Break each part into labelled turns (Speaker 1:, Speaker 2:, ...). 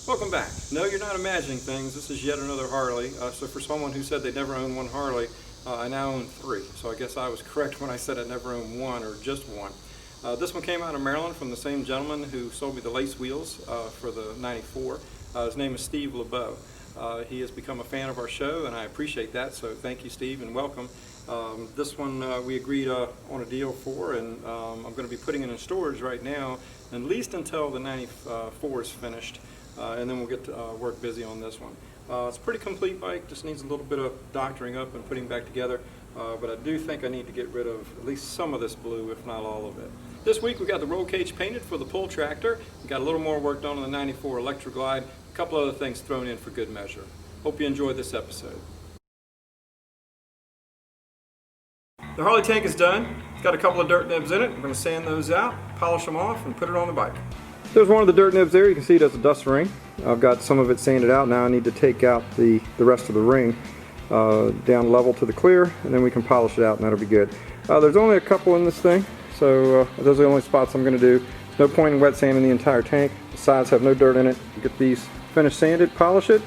Speaker 1: Welcome back. No, you're not imagining things. This is yet another Harley. So for someone who said they never owned one Harley, I now own 3. So I guess I was correct when I said I never owned one or just one. This one came out of Maryland from the same gentleman who sold me the lace wheels for the 94. His name is Steve LeBeau. He has become a fan of our show, and I appreciate that, so thank you, Steve, and welcome. This one we agreed on a deal for, and I'm going to be putting it in storage right now, at least until the 94 is finished, and then we'll get to work busy on this one. It's a pretty complete bike, just needs a little bit of doctoring up and putting back together, but I do think I need to get rid of at least some of this blue, if not all of it. This week we got the roll cage painted for the pull tractor. We got a little more work done on the 94 Electra Glide. A couple other things thrown in for good measure. Hope you enjoyed this episode. The Harley tank is done. It's got a couple of dirt nibs in it. We're going to sand those out, polish them off, and put it on the bike. There's one of the dirt nibs there. You can see it has a dust ring. I've got some of it sanded out. Now I need to take out the rest of the ring down level to the clear, and then we can polish it out, and that'll be good. There's only a couple in this thing, so those are the only spots I'm going to do. There's no point in wet sanding the entire tank. The sides have no dirt in it. Get these finished sanded, polish it,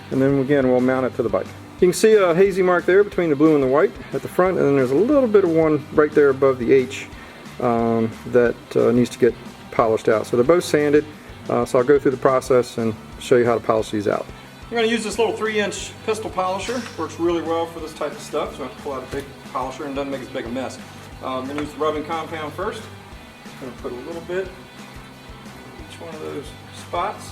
Speaker 1: and then again we'll mount it to the bike. You can see a hazy mark there between the blue and the white at the front, and then there's a little bit of one right there above the H that needs to get polished out. So they're both sanded, so I'll go through the process and show you how to polish these out. I'm going to use this little 3-inch pistol polisher. Works really well for this type of stuff, so I have to pull out a big polisher and doesn't make as big a mess. I'm going to use the rubbing compound first. I'm going to put a little bit in each one of those spots.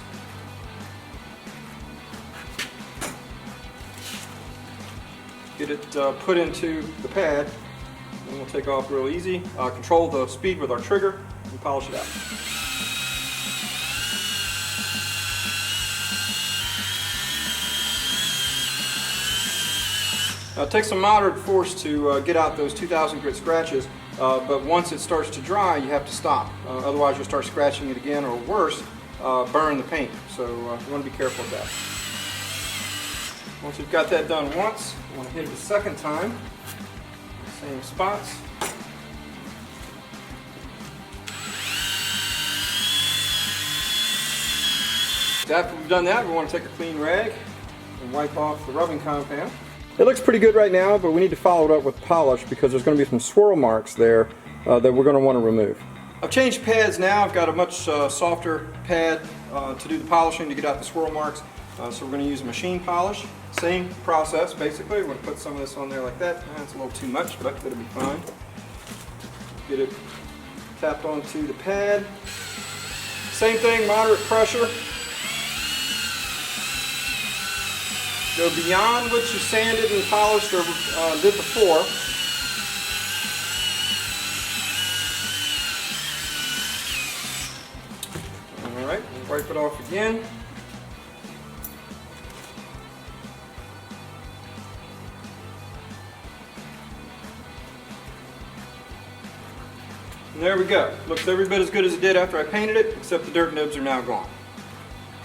Speaker 1: Get it put into the pad, and we'll take off real easy. Control the speed with our trigger and polish it out. Now it takes some moderate force to get out those 2000 grit scratches, but once it starts to dry, you have to stop. Otherwise you'll start scratching it again, or worse, burn the paint. So you want to be careful of that. Once you've got that done once, you want to hit it a second time. Same spots. After we've done that, we want to take a clean rag and wipe off the rubbing compound. It looks pretty good right now, but we need to follow it up with polish because there's going to be some swirl marks there that we're going to want to remove. I've changed pads now. I've got a much softer pad to do the polishing to get out the swirl marks. So we're going to use a machine polish. Same process basically. We're going to put some of this on there like that. That's a little too much, but it'll be fine. Get it tapped onto the pad. Same thing, moderate pressure. Go beyond what you sanded and polished or did before. Alright, we'll wipe it off again. And there we go. Looks every bit as good as it did after I painted it, except the dirt nibs are now gone.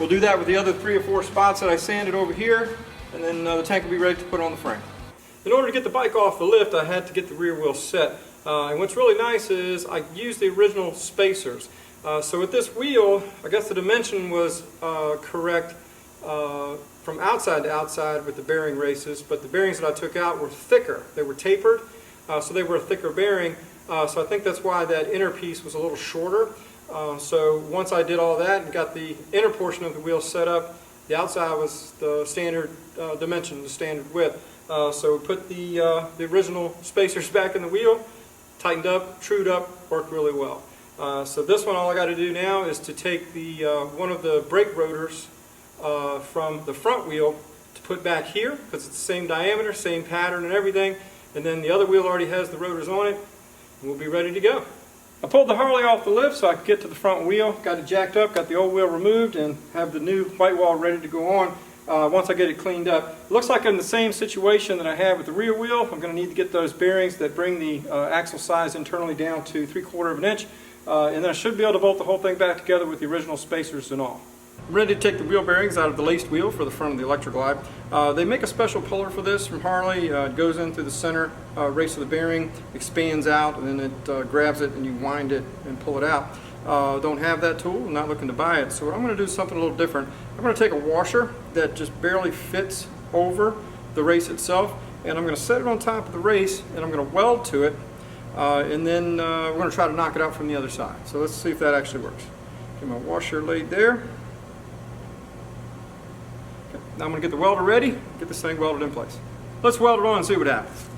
Speaker 1: We'll do that with the other 3 or 4 spots that I sanded over here, and then the tank will be ready to put on the frame. In order to get the bike off the lift, I had to get the rear wheel set. And what's really nice is I used the original spacers. So with this wheel, I guess the dimension was correct from outside to outside with the bearing races, but the bearings that I took out were thicker. They were tapered, so they were a thicker bearing. So I think that's why that inner piece was a little shorter. So once I did all that and got the inner portion of the wheel set up, the outside was the standard dimension, the standard width. So we put the original spacers back in the wheel, tightened up, trued up, worked really well. So this one, all I got to do now is to take the one of the brake rotors from the front wheel to put back here, because it's the same diameter, same pattern and everything, and then the other wheel already has the rotors on it, and we'll be ready to go. I pulled the Harley off the lift so I could get to the front wheel, got it jacked up, got the old wheel removed, and have the new white wall ready to go on once I get it cleaned up. It looks like I'm in the same situation that I have with the rear wheel. I'm going to need to get those bearings that bring the axle size internally down to 3/4 of an inch, and then I should be able to bolt the whole thing back together with the original spacers and all. I'm ready to take the wheel bearings out of the laced wheel for the front of the Electra Glide. They make a special puller for this from Harley. It goes in through the center race of the bearing, expands out, and then it grabs it and you wind it and pull it out. don't have that tool, I'm not looking to buy it. So what I'm going to do is something a little different. I'm going to take a washer that just barely fits over the race itself, and I'm going to set it on top of the race, and I'm going to weld to it, and then we're going to try to knock it out from the other side. So let's see if that actually works. Get my washer laid there. Okay. Now I'm going to get the welder ready, get this thing welded in place. Let's weld it on and see what happens.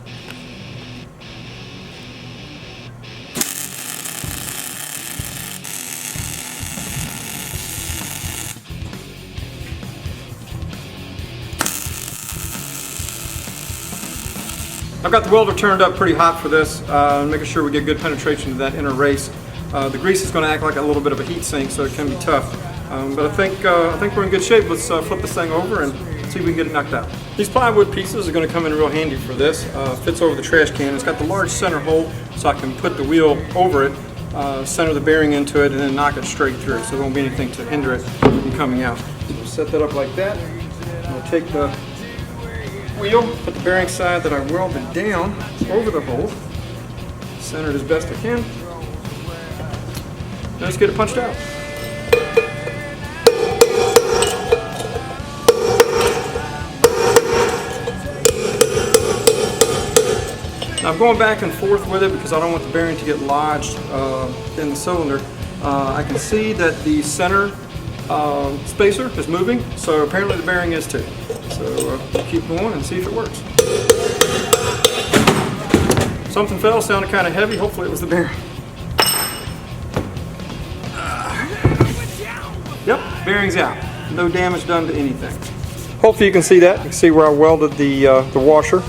Speaker 1: I've got the welder turned up pretty hot for this, making sure we get good penetration to that inner race. The grease is going to act like a little bit of a heat sink, so it can be tough. But I think we're in good shape. Let's flip this thing over and see if we can get it knocked out. These plywood pieces are going to come in real handy for this. Fits over the trash can. It's got the large center hole, so I can put the wheel over it, center the bearing into it, and then knock it straight through. So there won't be anything to hinder it from coming out. So we'll set that up like that. We'll take the wheel, put the bearing side that I welded down over the hole, center it as best I can. Now let's get it punched out. Now I'm going back and forth with it because I don't want the bearing to get lodged in the cylinder. I can see that the center spacer is moving, so apparently the bearing is too. So keep going and see if it works. Something fell, sounded kind of heavy. Hopefully it was the bearing. Yep, bearing's out. No damage done to anything. Hopefully you can see that. You can see where I welded the washer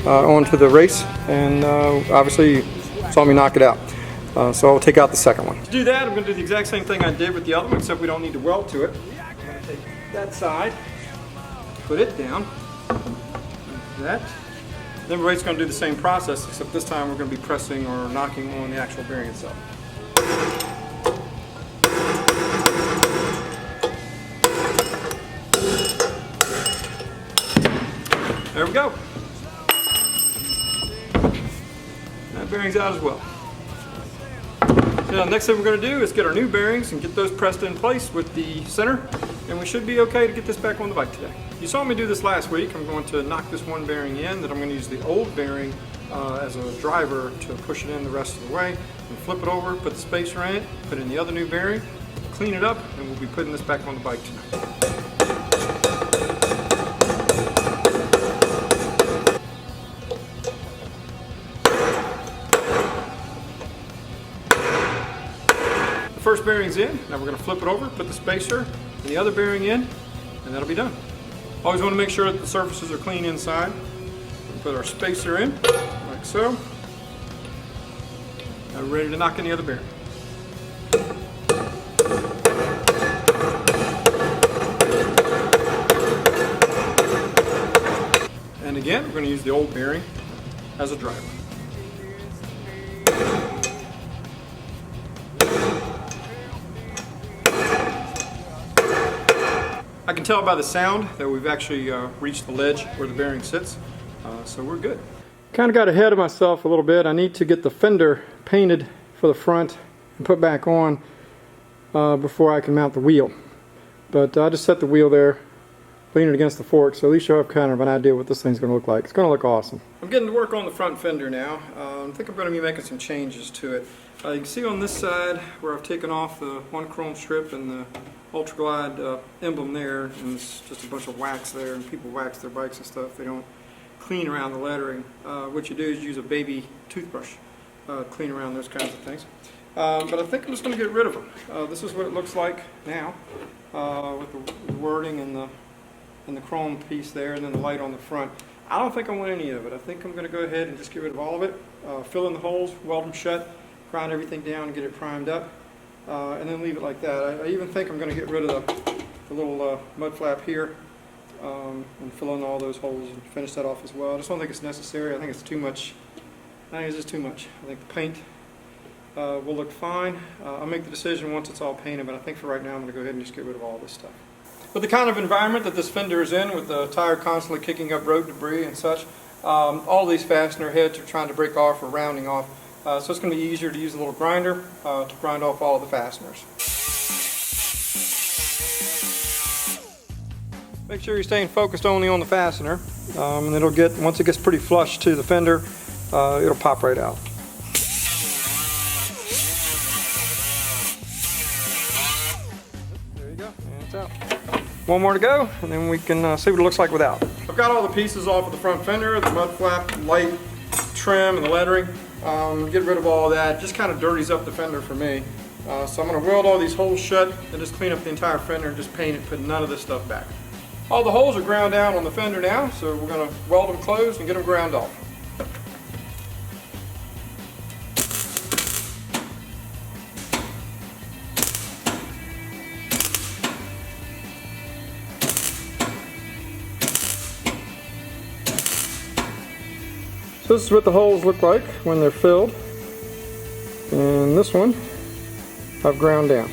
Speaker 1: onto the race, and obviously you saw me knock it out. So I'll take out the second one. To do that, I'm going to do the exact same thing I did with the other one, except we don't need to weld to it. I'm going to take that side, put it down, like that. Then we're going to do the same process, except this time we're going to be pressing or knocking on the actual bearing itself. There we go. That bearing's out as well. Now, next thing we're going to do is get our new bearings and get those pressed in place with the center, and we should be okay to get this back on the bike today. You saw me do this last week. I'm going to knock this one bearing in, that I'm going to use the old bearing as a driver to push it in the rest of the way, and flip it over, put the spacer in it, put in the other new bearing, clean it up, and we'll be putting this back on the bike tonight. First bearing's in. Now we're going to flip it over, put the spacer and the other bearing in, and that'll be done. Always want to make sure that the surfaces are clean inside. We'll put our spacer in, like so. Now we're ready to knock in the other bearing. And again, we're going to use the old bearing as a driver. I can tell by the sound that we've actually reached the ledge where the bearing sits, so we're good. Kind of got ahead of myself a little bit. I need to get the fender painted for the front and put back on before I can mount the wheel. But I just set the wheel there, lean it against the fork, so at least you'll have kind of an idea what this thing's going to look like. It's going to look awesome. I'm getting to work on the front fender now. I think I'm going to be making some changes to it. You can see on this side where I've taken off the one chrome strip and the Ultra Glide emblem there, and it's just a bunch of wax there, and people wax their bikes and stuff. They don't clean around the lettering. What you do is use a baby toothbrush, clean around those kinds of things. But I think I'm just going to get rid of them. This is what it looks like now, with the wording and the chrome piece there, and then the light on the front. I don't think I want any of it. I think I'm going to go ahead and just get rid of all of it, fill in the holes, weld them shut, grind everything down and get it primed up, and then leave it like that. I even think I'm going to get rid of the little mud flap here and fill in all those holes and finish that off as well. I just don't think it's necessary. I think it's too much. I think it's just too much. I think the paint will look fine. I'll make the decision once it's all painted, but I think for right now I'm going to go ahead and just get rid of all this stuff. With the kind of environment that this fender is in, with the tire constantly kicking up road debris and such, all these fastener heads are trying to break off or rounding off. so it's going to be easier to use a little grinder to grind off all of the fasteners. Make sure you're staying focused only on the fastener, and it'll get, once it gets pretty flush to the fender, it'll pop right out. There you go, and it's out. One more to go, and then we can see what it looks like without. I've got all the pieces off of the front fender, the mud flap, light trim, and the lettering. Get rid of all of that. Just kind of dirties up the fender for me. So I'm going to weld all these holes shut and just clean up the entire fender and just paint it, put none of this stuff back. All the holes are ground down on the fender now, so we're going to weld them closed and get them ground off. So this is what the holes look like when they're filled, and this one I've ground down.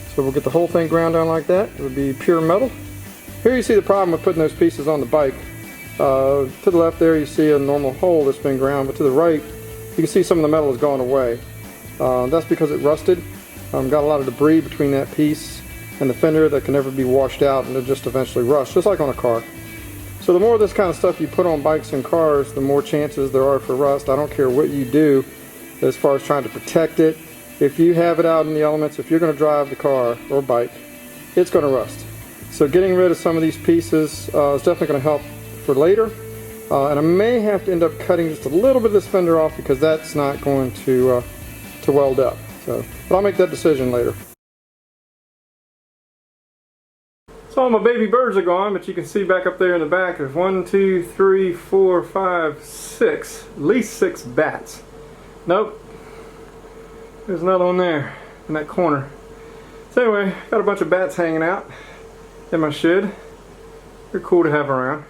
Speaker 1: So we'll get the whole thing ground down like that. It would be pure metal. Here you see the problem with putting those pieces on the bike. To the left there you see a normal hole that's been ground, but to the right you can see some of the metal has gone away. That's because it rusted. Got a lot of debris between that piece and the fender that can never be washed out, and it'll just eventually rust, just like on a car. So the more of this kind of stuff you put on bikes and cars, the more chances there are for rust. I don't care what you do as far as trying to protect it. If you have it out in the elements, if you're going to drive the car or bike, it's going to rust. So getting rid of some of these pieces is definitely going to help for later. And I may have to end up cutting just a little bit of this fender off because that's not going to weld up. But I'll make that decision later. So all my baby birds are gone, but you can see back up there in the back there's 1, 2, 3, 4, 5, 6, at least 6 bats. Nope, there's another one there in that corner. So anyway, got a bunch of bats hanging out in my shed. They're cool to have around.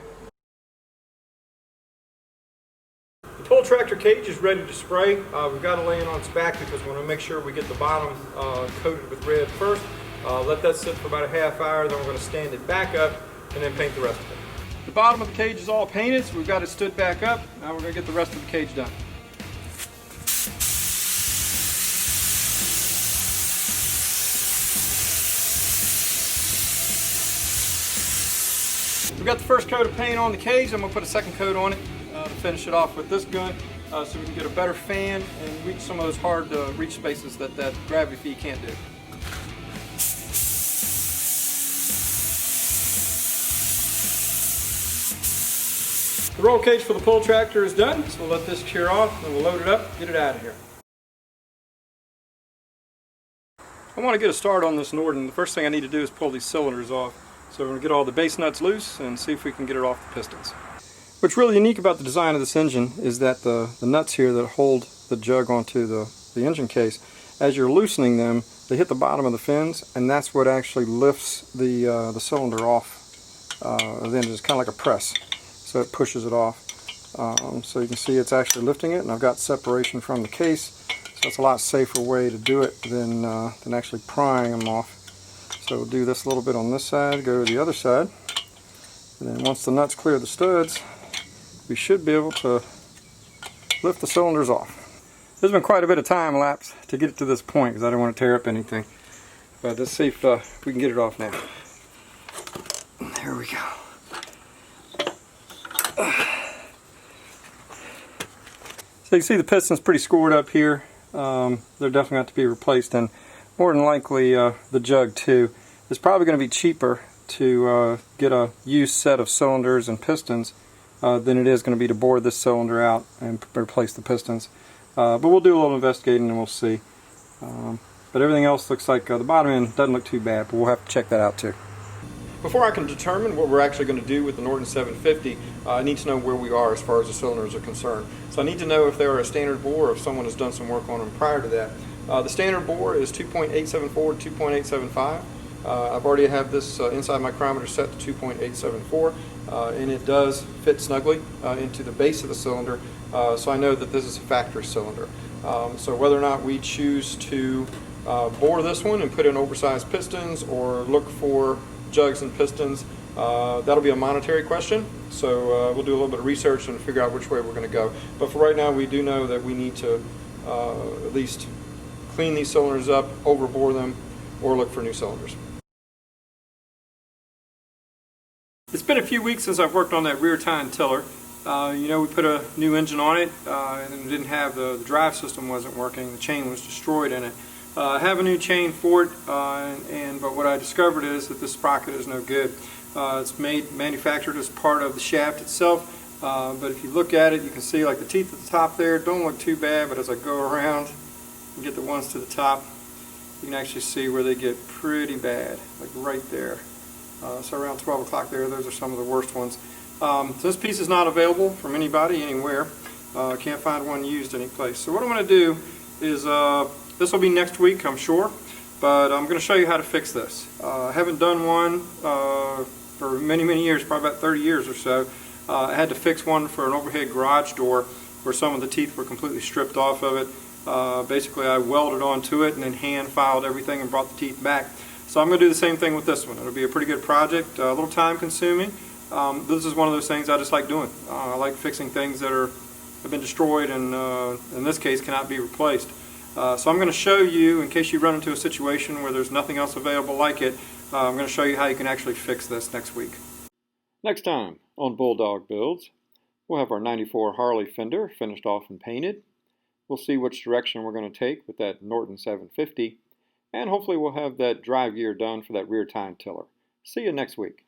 Speaker 1: The pull tractor cage is ready to spray. We've got to lay it on its back because we want to make sure we get the bottom coated with red first. Let that sit for about a half hour, then we're going to stand it back up and then paint the rest of it. The bottom of the cage is all painted, so we've got it stood back up. Now we're going to get the rest of the cage done. We've got the first coat of paint on the cage. I'm going to put a second coat on it to finish it off with this gun so we can get a better fan and reach some of those hard to reach spaces that gravity feed can't do. The roll cage for the pull tractor is done, so we'll let this cure off and we'll load it up, get it out of here. I want to get a start on this Norton. The first thing I need to do is pull these cylinders off. So we're going to get all the base nuts loose and see if we can get it off the pistons. What's really unique about the design of this engine is that the nuts here that hold the jug onto the engine case, as you're loosening them, they hit the bottom of the fins, and that's what actually lifts the cylinder off of the engine. It's kind of like a press, so it pushes it off. So you can see it's actually lifting it, and I've got separation from the case, so it's a lot safer way to do it than actually prying them off. So we'll do this a little bit on this side, go to the other side, and then once the nuts clear the studs, we should be able to lift the cylinders off. There's been quite a bit of time lapse to get it to this point because I don't want to tear up anything. But let's see if we can get it off now. There we go. So you can see the piston's pretty scored up here. They're definitely going to be replaced, and more than likely the jug too. It's probably going to be cheaper to get a used set of cylinders and pistons than it is going to be to bore this cylinder out and replace the pistons. But we'll do a little investigating and we'll see. But everything else looks like the bottom end doesn't look too bad, but we'll have to check that out too. Before I can determine what we're actually going to do with the Norton 750, I need to know where we are as far as the cylinders are concerned. So I need to know if they are a standard bore or if someone has done some work on them prior to that. The standard bore is 2.874 to 2.875. I've already have this inside micrometer set to 2.874, and it does fit snugly into the base of the cylinder, so I know that this is a factory cylinder. So whether or not we choose to bore this one and put in oversized pistons or look for jugs and pistons, That'll be a monetary question, so we'll do a little bit of research and figure out which way we're going to go. But for right now, we do know that we need to at least clean these cylinders up, overbore them, or look for new cylinders. It's been a few weeks since I've worked on that rear tine tiller. We put a new engine on it, and it didn't have the drive system wasn't working. The chain was destroyed in it. I have a new chain for it, but what I discovered is that this sprocket is no good. It's manufactured as part of the shaft itself, but if you look at it, you can see like the teeth at the top there don't look too bad, but as I go around and get the ones to the top, you can actually see where they get pretty bad, like right there. So around 12 o'clock there, those are some of the worst ones. So this piece is not available from anybody, anywhere. Can't find one used anyplace. So what I'm going to do is, this will be next week, I'm sure, but I'm going to show you how to fix this. I haven't done one for many, many years, probably about 30 years or so. I had to fix one for an overhead garage door where some of the teeth were completely stripped off of it. Basically, I welded onto it and then hand filed everything and brought the teeth back. So I'm going to do the same thing with this one. It'll be a pretty good project, a little time consuming. This is one of those things I just like doing. I like fixing things that have been destroyed and in this case cannot be replaced. So I'm going to show you, in case you run into a situation where there's nothing else available like it, I'm going to show you how you can actually fix this next week. Next time on Bulldog Builds, we'll have our '94 Harley fender finished off and painted. We'll see which direction we're going to take with that Norton 750. And hopefully we'll have that drive gear done for that rear tine tiller. See you next week.